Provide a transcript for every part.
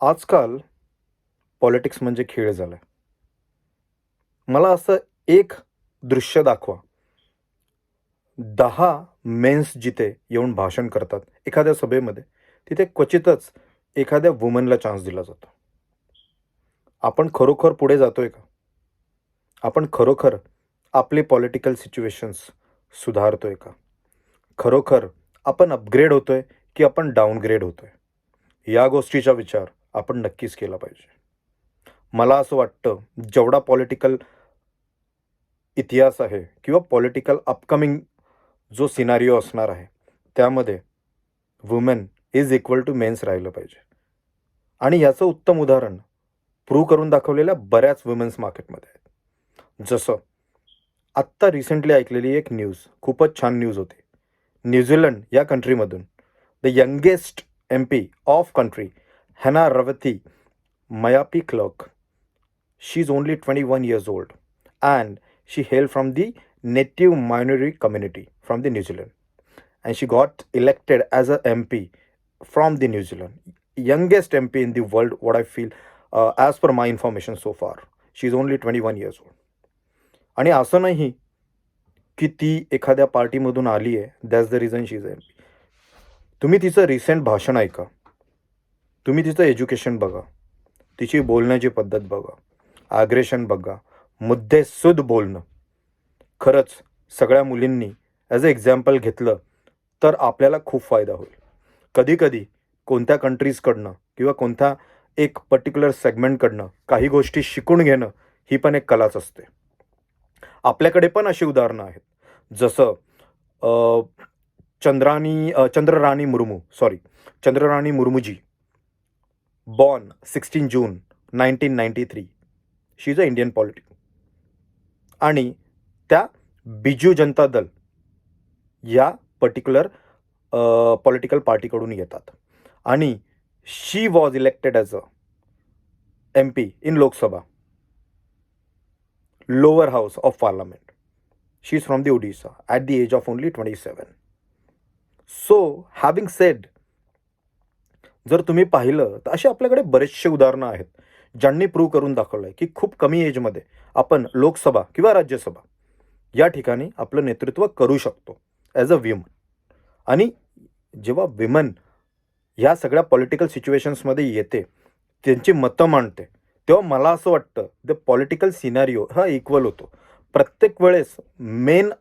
आजकाल पॉलिटिक्स म्हणजे खेळ झाला आहे. मला असं एक दृश्य दाखवा, 10 मेन्स जिथे येऊन भाषण करतात एखाद्या सभेमध्ये, तिथे क्वचितच एखाद्या वुमनला चान्स दिला जातो. आपण खरोखर पुढे जातोय का? आपण खरोखर आपले पॉलिटिकल सिच्युएशन्स सुधारतोय का? खरोखर आपण अपग्रेड होतोय की आपण डाउनग्रेड होतोय? या गोष्टीचा विचार आपण नक्कीच केला पाहिजे. मला असं वाटतं, जेवढा पॉलिटिकल इतिहास आहे किंवा पॉलिटिकल अपकमिंग जो सिनारिओ असणार आहे, त्यामध्ये women is equal to mens राहिलं पाहिजे. आणि याचं उत्तम उदाहरण प्रूव्ह करून दाखवलेल्या बऱ्याच वुमेन्स मार्केटमध्ये आहेत. जसं आत्ता रिसेंटली ऐकलेली एक न्यूज, खूपच छान न्यूज होती. न्यूझीलंड या कंट्रीमधून the youngest MP of country, Hana Rawhiti Maipi Clarke. She is only 21 years old and she hailed from the native minority community from the New Zealand, and she got elected as a MP from the New Zealand. Youngest MP in the world, what I feel, as per my information so far. She is only 21 years old. आणि असं नाही की ती एखाद्या पार्टीमधून आली आहे, that's the reason she is MP. तुम्ही तिचं रिसेंट भाषण ऐका, तुम्ही तिचं एज्युकेशन बघा, तिची बोलण्याची पद्धत बघा, ॲग्रेशन बघा, मुद्देसूद बोलणं. खरंच सगळ्या मुलींनी ॲज अ एक्झाम्पल घेतलं तर आपल्याला खूप फायदा होईल. कधीकधी कोणत्या कंट्रीजकडनं किंवा कोणत्या एक पर्टिक्युलर सेगमेंटकडनं काही गोष्टी शिकून घेणं ही पण एक कलाच असते. आपल्याकडे पण अशी उदाहरणं आहेत. जसं चंद्रराणी मुर्मूजी, born 16 June 1993. She is a Indian politic. आणि त्या बिजू जनता दल या पर्टिक्युलर पॉलिटिकल पार्टीकडून येतात. आणि शी was elected as a MP in Lok Sabha, lower house of parliament. She is from the Odisha at the age of only 27. So having sed, जर तुम्ही पाहिलं तर असे आपल्याकडे बरेचसे उदाहरणं आहेत ज्यांनी प्रूव्ह करून दाखवलं आहे की खूप कमी एजमध्ये आपण लोकसभा किंवा राज्यसभा या ठिकाणी आपलं नेतृत्व करू शकतो ॲज अ विमन. आणि जेव्हा विमन ह्या सगळ्या पॉलिटिकल सिच्युएशन्समध्ये येते, त्यांची मतं मांडते, तेव्हा मला असं वाटतं द पॉलिटिकल सिनारिओ हा इक्वल होतो. प्रत्येक वेळेस मेन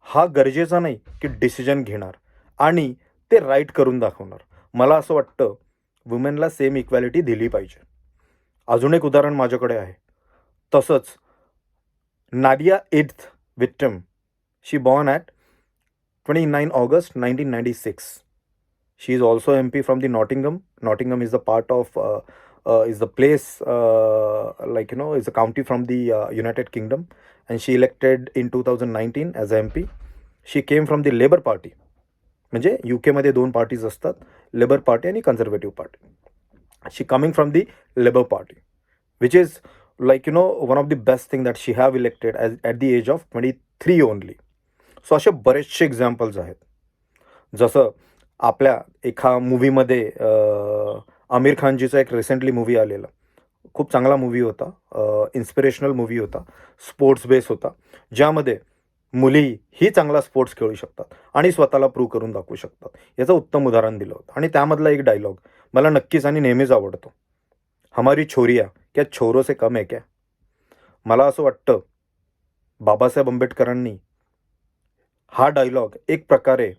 हा गरजेचा नाही की डिसिजन घेणार आणि ते राईट करून दाखवणार. मला असं वाटतं वुमेनला सेम इक्वॅलिटी दिली पाहिजे. अजून एक उदाहरण माझ्याकडे आहे. तसंच Nadia eighth victim, she born at 29 August 1996. She is also MP from the Nottingham. Nottingham is the part of, is the place, is a county from the United Kingdom. And she elected in 2019 as a MP. She came from the Labour Party. म्हणजे UK मध्ये 2 parties असतात, Labour party आणि Conservative party. She coming from the Labour party, which is one of the best thing that she have elected at the age of 23 only. So असे बरेचसे examples आहेत. जसं आपल्या एका मूवीमध्ये आमिर खानजीचा एक रिसेंटली मूवी आलेला, खूप चांगला मूवी होता, इन्स्पिरेशनल मूवी होता, स्पोर्ट्स बेस होता, ज्यामध्ये मुली ही चांगला स्पोर्ट्स खेळू शकतात आणि स्वतःला प्रूव्ह करून दाखवू शकतात. याचं उत्तम उदाहरण दिलं होतं. आणि त्यामधला एक डायलॉग मला नक्कीच आणि नेहमीच आवडतो, हमारी छोरिया क्या छोरो से कम है क्या. मला असं वाटतं बाबासाहेब आंबेडकरांनी हा डायलॉग एक प्रकारे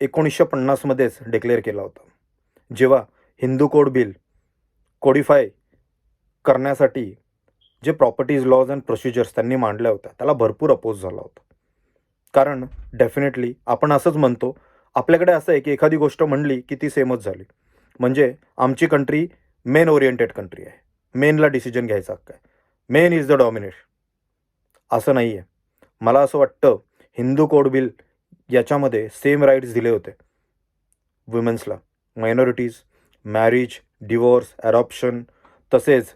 1950मध्येच डिक्लेअर केला होता, जेव्हा हिंदू कोड बिल कोडिफाय करण्यासाठी जे प्रॉपर्टीज लॉज अँड प्रोसिजर्स त्यांनी मांडल्या होत्या, त्याला भरपूर अपोज झाला होता. कारण डेफिनेटली आपण असंच म्हणतो, आपल्याकडे असं आहे की एखादी गोष्ट म्हणली की ती सेमच झाली, म्हणजे आमची कंट्री मेन ओरिएंटेड कंट्री आहे, मेनला डिसिजन घ्यायचा हक्क आहे, मेन इज द डॉमिनेशन. असं नाही आहे. मला असं वाटतं हिंदू कोड बिल याच्यामध्ये सेम राईट्स दिले होते वुमेन्सला, मायनॉरिटीज, मॅरिज, डिवोर्स, ॲडॉप्शन, तसेच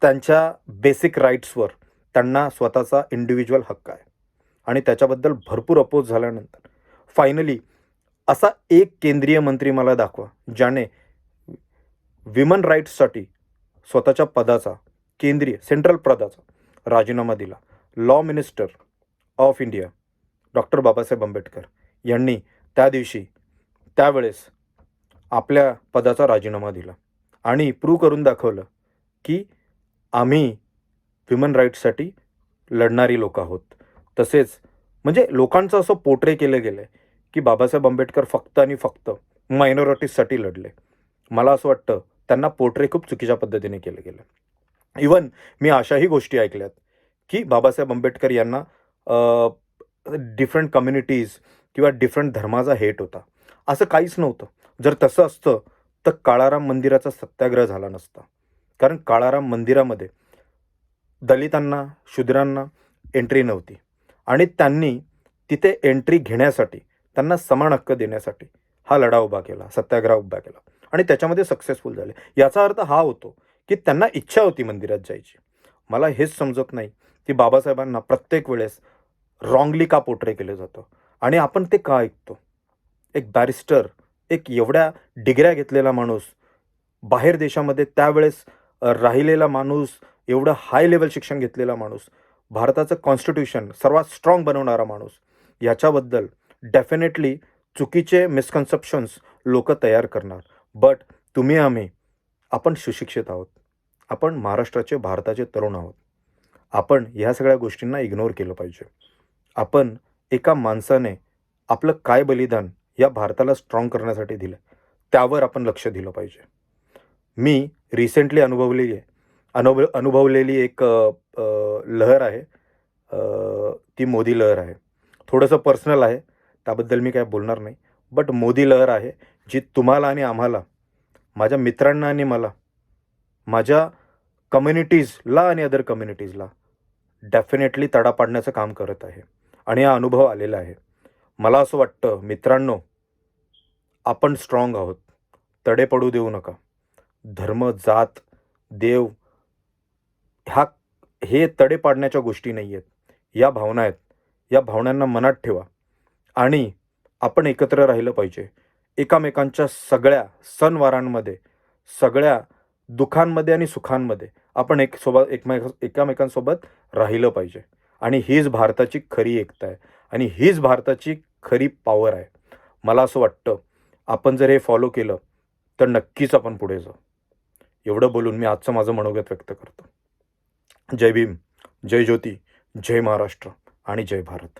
त्यांच्या बेसिक राईट्सवर त्यांना स्वतःचा इंडिव्हिज्युअल हक्क आहे. आणि त्याच्याबद्दल भरपूर अपोज झाल्यानंतर फायनली असा एक केंद्रीय मंत्री मला दाखवा ज्याने विमन राईट्ससाठी स्वतःच्या पदाचा, केंद्रीय सेंट्रल पदाचा राजीनामा दिला. Law minister of India doctor Babasaheb Ambedkar यांनी त्या दिवशी त्यावेळेस आपल्या पदाचा राजीनामा दिला आणि प्रूव्ह करून दाखवलं की आम्ही ह्युमन राईट्ससाठी लढणारी लोक आहोत. तसेच म्हणजे लोकांचं असं पोर्ट्रे केलं गेलं आहे की बाबासाहेब आंबेडकर फक्त आणि फक्त मायनॉरिटीजसाठी लढले. मला असं वाटतं त्यांना पोर्ट्रे खूप चुकीच्या पद्धतीने केलं गेलं. इवन मी अशाही गोष्टी ऐकल्यात की बाबासाहेब आंबेडकर यांना डिफरंट कम्युनिटीज किंवा डिफरंट धर्माचा हेट होता. असं काहीच नव्हतं. जर तसं असतं तर काळाराम मंदिराचा सत्याग्रह झाला नसता. कारण काळाराम मंदिरामध्ये दलितांना, शूद्रांना एंट्री नव्हती आणि त्यांनी तिथे एंट्री घेण्यासाठी, त्यांना समान हक्क देण्यासाठी हा लढा उभा केला, सत्याग्रह उभा केला आणि त्याच्यामध्ये सक्सेसफुल झाले. याचा अर्थ हा होतो की त्यांना इच्छा होती मंदिरात जायची. मला हेच समजत नाही की बाबासाहेबांना प्रत्येक वेळेस रॉंगली का पोर्ट्रे केलं जातं आणि आपण ते का ऐकतो. एक बॅरिस्टर, एक एवढ्या डिग्र्या घेतलेला माणूस, बाहेर देशामध्ये त्यावेळेस राहिलेला माणूस, एवढं हाय लेवल शिक्षण घेतलेला माणूस, भारताचं कॉन्स्टिट्यूशन सर्वात स्ट्रॉंग बनवणारा माणूस, याच्याबद्दल डेफिनेटली चुकीचे मिसकन्सेप्शन्स लोक तयार करणार. बट तुम्ही आम्ही आपण सुशिक्षित आहोत. आपण महाराष्ट्राचे, भारताचे तरुण आहोत. आपण ह्या सगळ्या गोष्टींना इग्नोर केलं पाहिजे. आपण एका माणसाने आपलं काय बलिदान या भारताला स्ट्रॉंग करण्यासाठी दिलं, त्यावर आपण लक्ष दिलं पाहिजे. मी रिसेंटली अनुभवलेली एक लहर आहे, ती मोदी लहर आहे. थोडंसं पर्सनल आहे, त्याबद्दल मी काय बोलणार नाही. बट मोदी लहर आहे जी तुम्हाला आणि आम्हाला, माझ्या मित्रांना आणि मला, माझ्या कम्युनिटीजला आणि अदर कम्युनिटीजला डेफिनेटली तडा पाडण्याचं काम करत आहे आणि हा अनुभव आलेला आहे. मला असं वाटतं मित्रांनो, आपण स्ट्रॉंग आहोत. तडे पडू देऊ नका. धर्म, जात, देव हे तडे पाडण्याच्या गोष्टी नाही आहेत. या भावना आहेत. या भावनांना मनात ठेवा आणि आपण एकत्र राहिलं पाहिजे. एकामेकांच्या सगळ्या सणवारांमध्ये, सगळ्या दुःखांमध्ये आणि सुखांमध्ये आपण एकामेकांसोबत राहिलं पाहिजे. आणि हीच भारताची खरी एकता आहे आणि हीच भारताची खरी पॉवर आहे. मला असं वाटतं आपण जर हे फॉलो केलं तर नक्कीच आपण पुढे जाऊ. एवढं बोलून मी आजचं माझं मनोगत व्यक्त करतो. जय भीम, जय ज्योती, जय महाराष्ट्र आणि जय भारत.